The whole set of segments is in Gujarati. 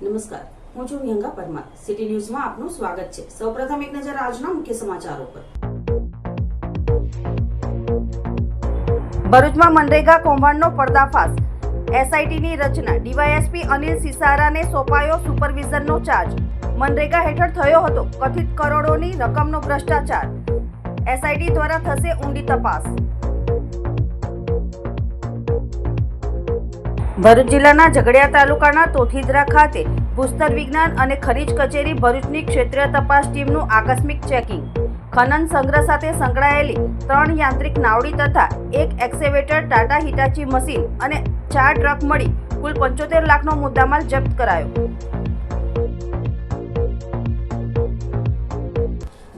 નમસ્કાર, હું છું વિહંગા પરમાર. સિટી ન્યૂઝમાં આપનું સ્વાગત છે. સૌપ્રથમ એક નજર આજના મુખ્ય સમાચારો પર. ભરૂચમાં મનરેગા કૌભાંડનો પર્દાફાશ. એસઆઈટીની રચના. ડીવાયએસપી અનિલ સિસારાને સોંપાયો સુપરવિઝનનો ચાર્જ. મનરેગા હેઠળ થયો હતો કથિત કરોડોની રકમનો ભ્રષ્ટાચાર. એસઆઈટી દ્વારા થશે ઊંડી તપાસ. ભરૂચ જિલ્લાના ઝઘડિયા તાલુકાના તોથીદરા ખાતે ભૂસ્તર વિજ્ઞાન અને ખનીજ કચેરી ભરૂચની ક્ષેત્રીય તપાસ ટીમનું આકસ્મિક ચેકિંગ. ખનન સંગ્રહ સાથે સંકળાયેલી 3 યાંત્રિક નાવડી તથા 1 એક્સકેવેટર, ટાટા હિટાચી મશીન અને 4 ટ્રક મળી કુલ 75 લાખનો મુદ્દામાલ જપ્ત કરાયો.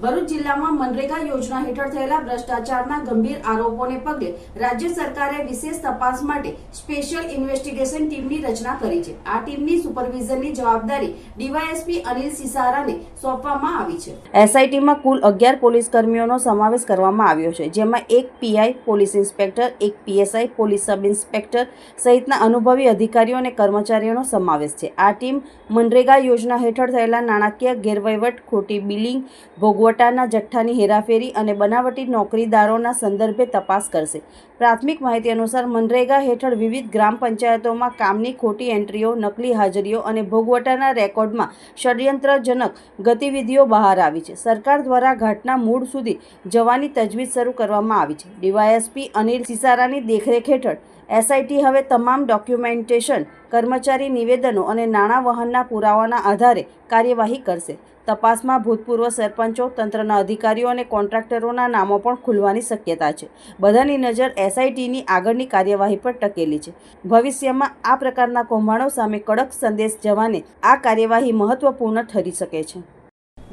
ભરૂચ જિલ્લામાં મનરેગા યોજના હેઠળ થયેલા ભ્રષ્ટાચારના ગંભીર આરોપોને પગલે રાજ્ય સરકારે વિશેષ તપાસ માટે સ્પેશિયલ ઇન્વેસ્ટિગેશન ટીમની રચના કરી છે. આ ટીમની સુપરવિઝનની જવાબદારી ડીવાયએસપી અનિલ સિસારાને સોંપવામાં આવી છે. એસઆઈટીમાં કુલ 11 પોલીસ કર્મીઓનો સમાવેશ કરવામાં આવ્યો છે, જેમાં 1 PI, police inspector, 1 PSI, police sub inspector સહિતના અનુભવી અધિકારીઓ અને કર્મચારીઓનો સમાવેશ છે. આ ટીમ મનરેગા યોજના હેઠળ થયેલા નાણાકીય ગેરવહીવટ, ખોટી બિલિંગ, ભોગવટાના જથ્થાની હેરાફેરી અને બનાવટી નોકરીદારોના સંદર્ભે તપાસ કરશે. પ્રાથમિક માહિતી અનુસાર મનરેગા હેઠળ વિવિધ ગ્રામ પંચાયતોમાં કામની ખોટી એન્ટ્રીઓ, નકલી હાજરીઓ અને ભોગવટાના રેકોર્ડમાં ષડયંત્રજનક ગતિવિધિઓ બહાર આવી છે. સરકાર દ્વારા ઘાટના મૂળ સુધી જવાની તજવીજ શરૂ કરવામાં આવી છે. ડીવાયએસપી અનિલ સિસારાની દેખરેખ હેઠળ એસઆઈટી હવે તમામ ડોક્યુમેન્ટેશન, કર્મચારી નિવેદનો અને નાણાં વહનના પુરાવાના આધારે કાર્યવાહી કરશે. તપાસમાં ભૂતપૂર્વ સરપંચો, તંત્રના અધિકારીઓ અને કોન્ટ્રાક્ટરોના નામો પણ ખુલવાની શક્યતા છે. બધાની નજર એસઆઈટીની આગળની કાર્યવાહી પર ટકેલી છે. ભવિષ્યમાં આ પ્રકારના કૌભાંડો સામે કડક સંદેશ જવાને આ કાર્યવાહી મહત્વપૂર્ણ ઠરી શકે છે.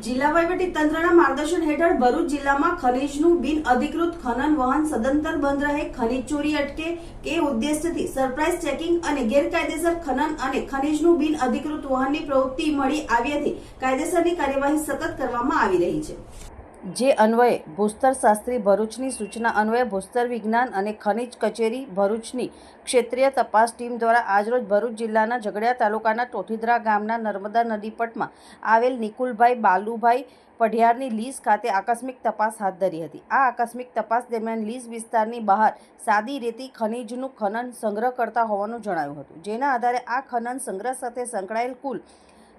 જિલ્લા વહીવટી તંત્રના માર્ગદર્શન હેઠળ ભરૂચ જિલ્લામાં ખનીજનું બિન અધિકૃત ખનન વહન સદંતર બંધ રહે, ખનીજ ચોરી અટકે કે ઉદ્દેશ્યથી સરપ્રાઇઝ ચેકિંગ અને ગેરકાયદેસર ખનન અને ખનીજનું બિન અધિકૃત વહનની પ્રવૃત્તિ મળી આવ્યાથી કાયદેસરની કાર્યવાહી સતત કરવામાં આવી રહી છે. જે અન્વયે ભૂસ્તર શાસ્ત્રી ભરૂચની સૂચના અન્વયે ભૂસ્તર વિજ્ઞાન અને ખનીજ કચેરી ભરૂચની ક્ષેત્રીય તપાસ ટીમ દ્વારા આજરોજ ભરૂચ જિલ્લાના ઝઘડિયા તાલુકાના તોથીદરા ગામના નર્મદા નદી પટમાં આવેલ નિકુલભાઈ બાલુભાઈ પઢિયારની લીઝ ખાતે આકસ્મિક તપાસ હાથ ધરી હતી. આ આકસ્મિક તપાસ દરમિયાન લીઝ વિસ્તારની બહાર સાદી રેતી ખનીજનું ખનન સંગ્રહ કરતા હોવાનું જણાયું હતું. જેના આધારે આ ખનન સંગ્રહ સાથે સંકળાયેલ કુલ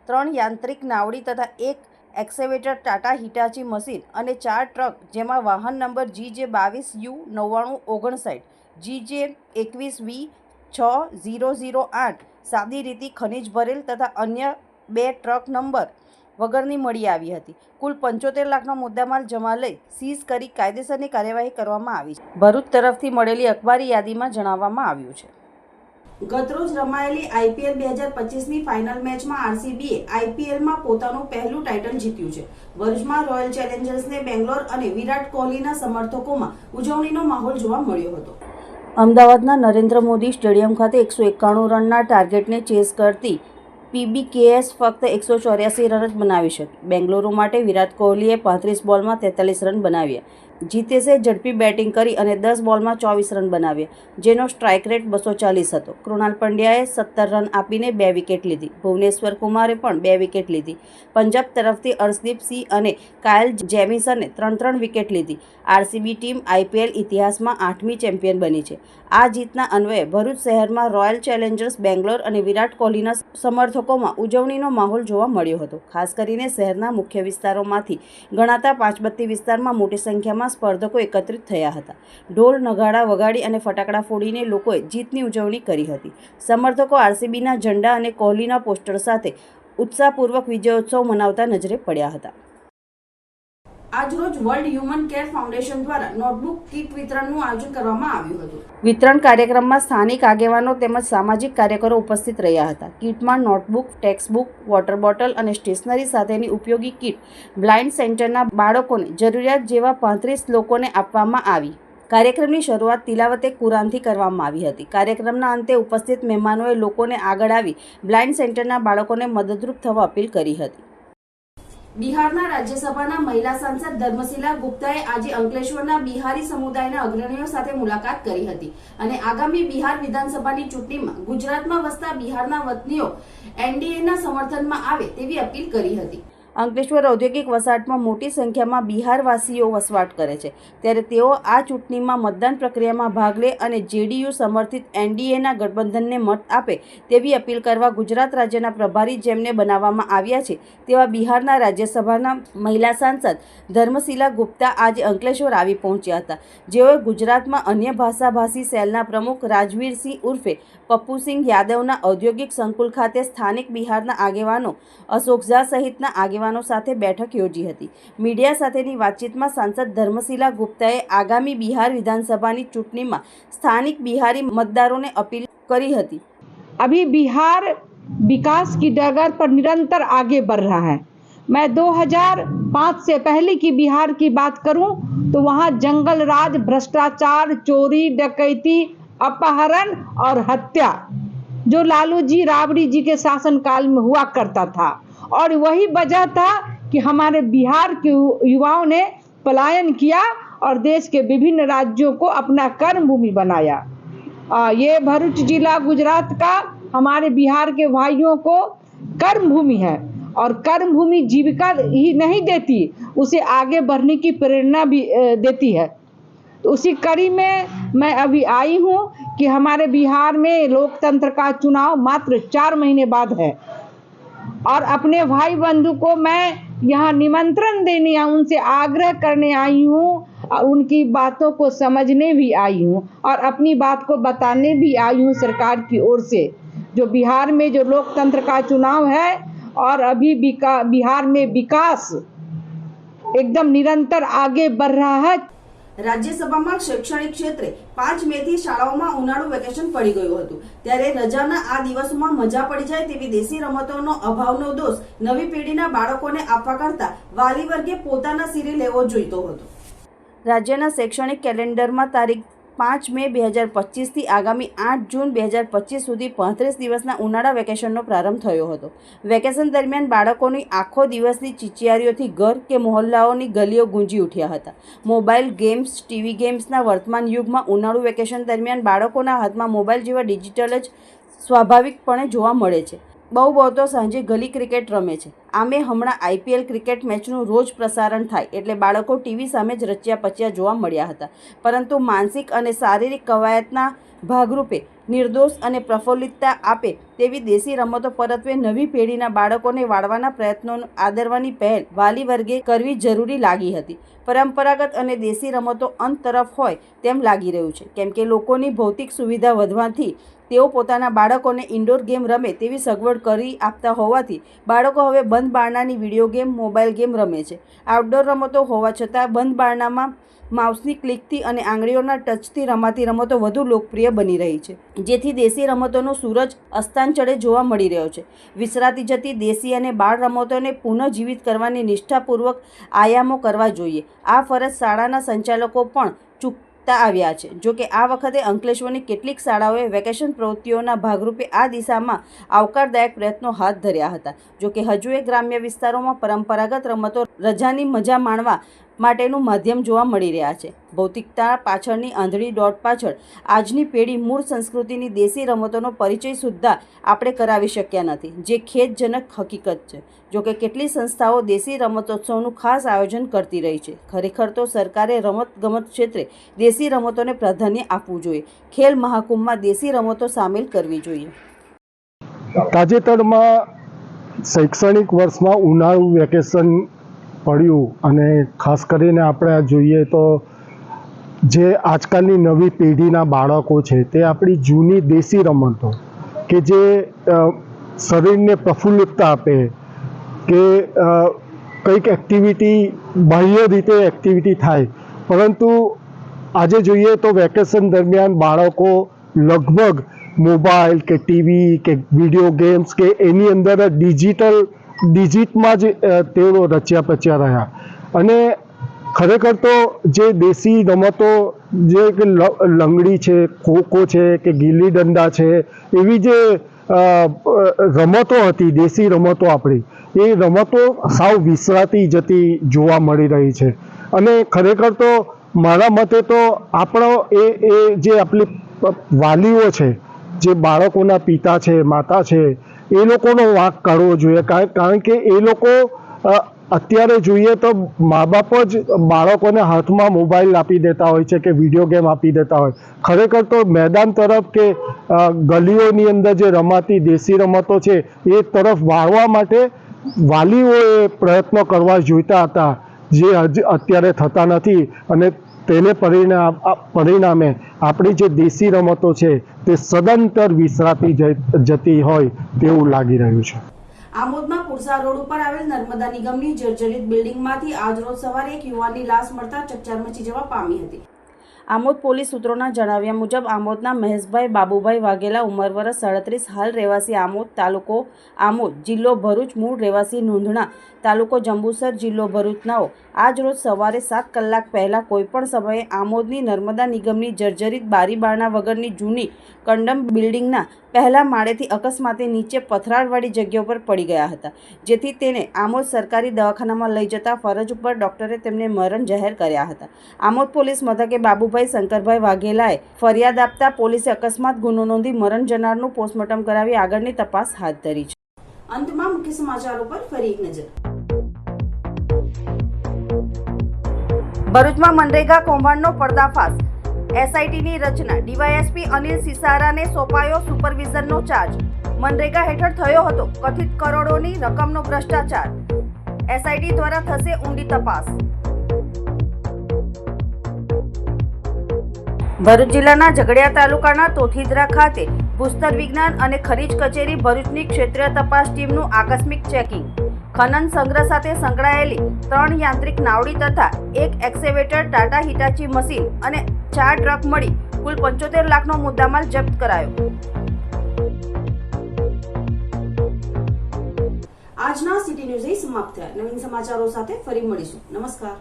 3 યાંત્રિક નાવડી તથા 1 એક્સકેવેટર, ટાટા હિટાચી મશીન અને 4 ટ્રક, જેમાં વાહન નંબર GJ22U9959, GJ21V6008 સાદી રેતી ખનીજ ભરેલ તથા અન્ય 2 ટ્રક નંબર વગરની મળી આવી હતી. કુલ 75 લાખનો મુદ્દામાલ જમા લઈ સીઝ કરી કાયદેસરની કાર્યવાહી કરવામાં આવી છે. ભરૂચ તરફથી મળેલી અખબારી યાદીમાં જણાવવામાં આવ્યું છે. ગતરોજ રમાયેલી આઈપીએલ 2025ની ફાઇનલ મેચમાં આરસીબીએ આઈપીએલમાં પોતાનું પહેલું ટાઇટલ જીત્યું છે. ભરૂચમાં રોયલ ચેલેન્જર્સને બેંગ્લોર અને વિરાટ કોહલીના સમર્થકોમાં ઉજવણીનો માહોલ જોવા મળ્યો હતો. અમદાવાદના નરેન્દ્ર મોદી સ્ટેડિયમ ખાતે 191 રનના ટાર્ગેટને ચેસ કરતી પીબીકેએસ ફક્ત 184 રન જ બનાવી શકી. બેંગલુરુ માટે વિરાટ કોહલીએ 35 બોલમાં 43 રન બનાવ્યા. જીતેશે ઝડપી બેટિંગ કરી અને 10 બોલમાં 24 રન બનાવ્યા, જેનો સ્ટ્રાઇક રેટ 240 હતો. કૃણાલ પંડ્યાએ 17 રન આપીને 2 વિકેટ લીધી. ભુવનેશ્વર કુમારે પણ 2 વિકેટ લીધી. પંજાબ તરફથી અર્શદીપ સિંહ અને કાયલ જેમિસને 3 વિકેટ લીધી. આરસીબી ટીમ આઈપીએલ ઇતિહાસમાં 8મી ચેમ્પિયન બની છે. આ જીતના અન્વયે ભરૂચ શહેરમાં રોયલ ચેલેન્જર્સ બેંગ્લોર અને વિરાટ કોહલીના સમર્થકોમાં ઉજવણીનો માહોલ જોવા મળ્યો હતો. ખાસ કરીને શહેરના મુખ્ય વિસ્તારોમાંથી ગણાતા પાંચબત્તી વિસ્તારમાં મોટી સંખ્યામાં સ્પર્ધકો એકત્રિત થયા હતા. ઢોલ, નગાડા વગાડી અને ફટાકડા ફોડીને લોકોએ જીતની ઉજવણી કરી હતી. સમર્થકો આરસીબીના ઝંડા અને કોહલીના પોસ્ટર સાથે ઉત્સાહપૂર્વક વિજયોત્સવ મનાવતા નજરે પડ્યા હતા. આજરોજ વર્લ્ડ હ્યુમન કેર ફાઉન્ડેશન દ્વારા નોટબુક કીટ વિતરણનું આયોજન કરવામાં આવ્યું હતું. વિતરણ કાર્યક્રમમાં સ્થાનિક આગેવાનો તેમજ સામાજિક કાર્યકરો ઉપસ્થિત રહ્યા હતા. કીટમાં નોટબુક, ટેક્સ્ટબુક, વોટર બોટલ અને સ્ટેશનરી સાથેની ઉપયોગી કીટ બ્લાઇન્ડ સેન્ટરના બાળકોને જરૂરિયાત જેવા 35 લોકોને આપવામાં આવી. કાર્યક્રમની શરૂઆત તિલાવતે કુરાનથી કરવામાં આવી હતી. કાર્યક્રમના અંતે ઉપસ્થિત મહેમાનોએ લોકોને આગળ આવી બ્લાઇન્ડ સેન્ટરના બાળકોને મદદરૂપ થવા અપીલ કરી હતી. બિહારના રાજ્યસભાના મહિલા સાંસદ ધર્મશીલા ગુપ્તાએ આજે અંકલેશ્વરના બિહારી સમુદાયના અગ્રણીઓ સાથે મુલાકાત કરી હતી અને આગામી બિહાર વિધાનસભાની ચૂંટણીમાં ગુજરાતમાં વસતા બિહારના વતનીઓ એનડીએના સમર્થનમાં આવે તેવી અપીલ કરી હતી. અંકલેશ્વર ઔદ્યોગિક વસાહતમાં મોટી સંખ્યામાં બિહારવાસીઓ વસવાટ કરે છે, ત્યારે તેઓ આ ચૂંટણીમાં મતદાન પ્રક્રિયામાં ભાગ લે અને જેડીયુ સમર્થિત એનડીએના ગઠબંધનને મત આપે તેવી અપીલ કરવા ગુજરાત રાજ્યના પ્રભારી જેમને બનાવવામાં આવ્યા છે તેવા બિહારના રાજ્યસભાના મહિલા સાંસદ ધર્મશીલા ગુપ્તા આજે અંકલેશ્વર આવી પહોંચ્યા હતા, જેઓએ ગુજરાતમાં અન્ય ભાષાભાષી સેલના પ્રમુખ રાજવીરસિંહ ઉર્ફે પપ્પુસિંહ યાદવના ઔદ્યોગિક સંકુલ ખાતે સ્થાનિક બિહારના આગેવાનો અશોક ઝા સહિતના આગેવાનો સાથે બેઠક યોજી હતી. મીડિયા સાથેની વાતચીતમાં સાંસદ ધર્મશીલા ગુપ્તાએ આગામી બિહાર વિધાનસભાની ચૂંટણીમાં સ્થાનિક બિહારી મતદારોને અપીલ કરી હતી. अभी बिहार विकास की डगर पर निरंतर आगे बढ़ रहा है. मैं 2005 से पहले की बिहार की बात करूं तो वहां जंगल राज, भ्रष्टाचार, चोरी, डकैती, अपहरण और हत्या जो लालू जी राबड़ी जी के शासनकाल में हुआ करता था, और वही वजह था कि हमारे बिहार के युवाओं ने पलायन किया और देश के विभिन्न राज्यों को अपना कर्म भूमि बनाया. ये भरूच जिला गुजरात का हमारे बिहार के भाइयों को कर्म भूमि है, और कर्म भूमि जीविका ही नहीं देती, उसे आगे बढ़ने की प्रेरणा भी देती है. तो उसी कड़ी में मैं अभी आई हूँ कि हमारे बिहार में लोकतंत्र का चुनाव मात्र 4 महीने बाद है, और अपने भाई बंधु को मैं यहाँ निमंत्रण देने, उनसे आग्रह करने आई हूँ, उनकी बातों को समझने भी आई हूँ और अपनी बात को बताने भी आई हूँ सरकार की ओर से. जो बिहार में जो लोकतंत्र का चुनाव है और अभी बिहार में विकास एकदम निरंतर आगे बढ़ रहा है. રાજ્યસભામાં શૈક્ષણિક ક્ષેત્રે 5 મેથી શાળાઓમાં ઉનાળુ વેકેશન પડી ગયું હતું, ત્યારે રજાના આ દિવસોમાં મજા પડી જાય તેવી દેશી રમતોનો અભાવનો દોષ નવી પેઢીના બાળકોને આપવા કરતા વાલી વર્ગે પોતાના સિરે લેવો જોઈતો હતો. રાજ્યના શૈક્ષણિક કેલેન્ડરમાં તારીખ 5 મે 2025 થી આગામી 8 જૂન 2025 સુધી 35 દિવસના ઉનાળા વેકેશનનો પ્રારંભ થયો હતો. વેકેશન દરમિયાન બાળકોની આખો દિવસની ચીચિયારીઓથી ઘર કે મોહલ્લાઓની ગલીઓ ગુંજી ઉઠ્યા હતા. મોબાઈલ ગેમ્સ, ટીવી ગેમ્સના વર્તમાન યુગમાં ઉનાળુ વેકેશન દરમિયાન બાળકોના હાથમાં મોબાઈલ જેવા ડિજિટલ જ સ્વાભાવિકપણે જોવા મળે છે. બહુ તો સાંજે ગલી ક્રિકેટ રમે છે. આમે હમણાં આઈપીએલ ક્રિકેટ મેચનું રોજ પ્રસારણ થાય એટલે બાળકો ટીવી સામે જ રચ્યા પચ્યા જોવા મળ્યા હતા, પરંતુ માનસિક અને શારીરિક કવાયતના ભાગરૂપે નિર્દોષ અને પ્રફુલ્લિતતા આપે તેવી દેશી રમતો પરત્વે નવી પેઢીના બાળકોને વાળવાના પ્રયત્નોને આદરવાની પહેલ વાલી વર્ગે કરવી જરૂરી લાગી હતી. પરંપરાગત અને દેશી રમતો અંત તરફ હોય તેમ લાગી રહ્યું છે, કેમ કે લોકોની ભૌતિક સુવિધા વધવાથી તેઓ પોતાના બાળકોને ઇન્ડોર ગેમ રમે તેવી સગવડ કરી આપતા હોવાથી બાળકો હવે બંધ બારણાની વિડીયો ગેમ, મોબાઈલ ગેમ રમે છે. આઉટડોર રમતો હોવા છતાં બંધ બારણામાં માઉસની ક્લિકથી અને આંગળીઓના ટચથી રમાતી રમતો વધુ લોકપ્રિય બની રહી છે, જેથી દેશી રમતોનો સૂરજ અસ્તાંચળે જોવા મળી રહ્યો છે. વિસરાતી જતી દેશી અને બાળ રમતોને પુનઃજીવિત કરવાની નિષ્ઠાપૂર્વક આયામો કરવા જોઈએ. આ ફરજ શાળાના સંચાલકો પણ ચૂકતા આવ્યા છે. જોકે આ વખતે અંકલેશ્વરની કેટલીક શાળાઓએ વેકેશન પ્રવૃત્તિઓના ભાગરૂપે આ દિશામાં આવકારદાયક પ્રયત્નો હાથ ધર્યા હતા. જોકે હજુ ગ્રામ્ય વિસ્તારોમાં પરંપરાગત રમતો રજાની મજા માણવા માટેનું માધ્યમ જોવા મળી રહ્યા છે. ભૌતિકતા પાછળની આંધળી દોડ પાછળ આજની પેઢી મૂળ સંસ્કૃતિની દેશી રમતોનો પરિચય સુદ્ધા આપણે કરાવી શક્યા નથી, જે ખેદજનક હકીકત છે. જોકે કેટલી સંસ્થાઓ દેશી રમતોત્સવનું ખાસ આયોજન કરતી રહી છે. ખરેખર તો સરકારે રમતગમત ક્ષેત્રે દેશી રમતોને પ્રાધાન્ય આપવું જોઈએ. ખેલ મહાકુંભમાં દેશી રમતો સામેલ કરવી જોઈએ. તાજેતરમાં શૈક્ષણિક વર્ષમાં ઉનાળુ વેકેશન પડ્યું અને ખાસ કરીને આપણે જોઈએ તો જે આજકાલની નવી પેઢીના બાળકો છે તે આપણી જૂની દેશી રમતો કે જે શરીરને પ્રફુલ્લિતતા આપે કે કંઈક એક્ટિવિટી બાહ્ય રીતે એક્ટિવિટી થાય, પરંતુ આજે જોઈએ તો વેકેશન દરમિયાન બાળકો લગભગ મોબાઈલ કે ટીવી કે વિડીયો ગેમ્સ કે એની અંદર ડિજિટમાં જ તેઓ રચ્યા પચ્યા રહ્યા. અને ખરેખર તો જે દેશી રમતો જે કે લંગડી છે, ખોખો છે કે ગિલ્લી દંડા છે, એવી જે રમતો હતી દેશી રમતો આપણી, એ રમતો સાવ વિસરાતી જતી જોવા મળી રહી છે. અને ખરેખર તો મારા મતે તો આપણો એ જે આપણી વાલીઓ છે, જે બાળકોના પિતા છે, માતા છે, એ લોકોનો વાંક કાઢવો જોઈએ. કારણ કે એ લોકો અત્યારે જોઈએ તો મા બાપ જ બાળકોને હાથમાં મોબાઈલ આપી દેતા હોય છે કે વિડીયો ગેમ આપી દેતા હોય. ખરેખર તો મેદાન તરફ કે ગલીઓની અંદર જે રમાતી દેશી રમતો છે એ તરફ વાળવા માટે વાલીઓએ પ્રયત્નો કરવા જોઈતા હતા, જે અત્યારે થતા નથી. અને તેને પરિણામે આપણી જે દેશી રમતો છે તે સદંતર વિસરાતી જતી હોય તેવું લાગી રહ્યું છે. આમોદમાં પુરસા રોડ ઉપર આવેલ નર્મદા નિગમની જર્જરિત બિલ્ડિંગમાંથી આજરોજ સવારે એક યુવાનની લાશ મળતા ચકચાર મચી જવા પામી હતી. આમોદ પોલીસ સૂત્રોના જણાવ્યા મુજબ આમોદના મહેશભાઈ બાબુભાઈ વાઘેલા, ઉંમર વર્ષ 37, હાલ રહેવાસી આમોદ, તાલુકો આમોદ, જિલ્લો ભરૂચ, મૂળ રહેવાસી નોંધણા, તાલુકો જંબુસર, જિલ્લો ભરૂચનાઓ આજરોજ સવારે 7 કલાક પહેલા કોઈપણ સમયે આમોદની નર્મદા નિગમની જર્જરિત બારી બારણા વગરની જૂની કંડમ બિલ્ડિંગના પહેલા માળેથી અકસ્માતે નીચે પથરાળવાળી જગ્યા પર પડી ગયા હતા, જેથી તેને આમોદ સરકારી દવાખાનામાં લઈ જતા ફરજ ઉપર ડોક્ટરે તેમને મરણ જાહેર કર્યા હતા. આમોદ પોલીસ મથકે બાબુભાઈ શંકરભાઈ વાઘેલાએ ફરિયાદ આપતા પોલીસે અકસ્માત ગુનો નોંધી મરણ જનારનું પોસ્ટમોર્ટમ કરાવી આગળની તપાસ હાથ ધરી છે. અંતમાં મુખ્ય સમાચારો પર ફરી એક નજર. ભરૂચમાં મનરેગા કૌભાંડનો પર્દાફાશ. એસઆઈટીની રચના. ડીવાયએસપી અનિલ સિસારાને સોંપાયો સુપરવિઝનનો ચાર્જ. મનરેગા હેઠળ થયો હતો કથિત કરોડોની રકમનો ભ્રષ્ટાચાર. એસઆઈટી દ્વારા થશે ઊંડી તપાસ. ભરૂચ જિલ્લાના ઝઘડિયા તાલુકાના તોથીદરા ખાતે ભૂસ્તર વિજ્ઞાન અને ખનીજ કચેરી ભરૂચની ક્ષેત્રીય તપાસ ટીમનું આકસ્મિક ચેકિંગ. ખનન સંગ્રહ સાથે સંકળાયેલી 3 યાંત્રિક નાવડી તથા 1 એક્સકેવેટર, ટાટા હિટાચી મશીન અને 4 ટ્રક મળી કુલ 75 લાખનો મુદ્દામાલ જપ્ત કરાયો. આજના સિટી ન્યૂઝ સમાપ્ત થયા. નવીન સમાચારો સાથે ફરી મળીશું. નમસ્કાર.